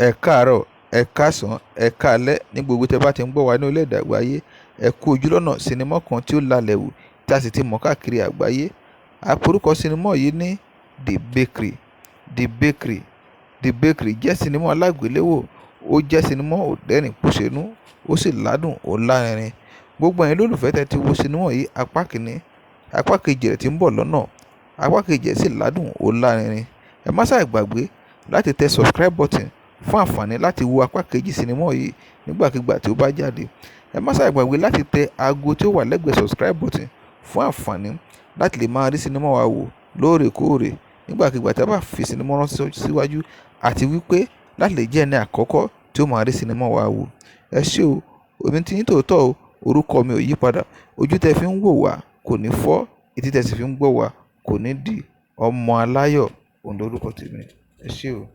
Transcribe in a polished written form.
ẹ káàárọ̀, ẹ káàsán, ẹ káalẹ́ ní gbogbo tẹ́ bá ti ń gbọ́ wa ní orílẹ̀-èdè àgbáyé. Ẹ kú ojúlọ́nà sinimá kan tí ó lalẹ̀ wù tí a sì ti mọ̀ káàkiri àgbáyé. A pe orúkọ sinimá yìí ní The Bakery. The Bakery. The Bakery jẹ́ sinimá alágbéléwò. Ó jẹ́ sinimá òdẹ́rìn-pòṣónú, ó sì ládùn, ó lárinrin. Gbogbo ẹ̀yin olólùfẹ́ tẹ́ ti wo sinimá yìí apá kìíní, apá kejì rẹ̀ tí ń bọ̀ lọ́nà. Apá kejì ẹ̀ sì ládùn, ó lárinrin. Ẹ má ṣàì gbàgbé láti tẹ subscribe button fún àǹfààní láti wo apá kejì sinimá yìí nígbàkigbà tí ó bá jáde. Ẹ má ṣàì gbàgbé láti tẹ aago tí ó wà lẹ́gbẹ̀ẹ́ subscribe button fún àǹfààní láti lè máa rí sinimá wa wò lóòrèkóòrè nígbàkigbà tí a bá fi sinimá ránṣẹ́ síwájú, àti wípé láti lè jẹ́ ẹni àkọ́kọ́ tí ó máa rí sinimá wa wò. Ẹ ṣé o, èmi tí yín tòótọ́ o, orúkọ mi ò yí padà. Ojú tẹ́ fi ń wò wá kò ní fọ́, etí tẹ́ sì fi ń gbọ́ wá kò ní di. Ọmọ aláyọ̀ òun lórúkọ tèmi. Ẹ ṣé o.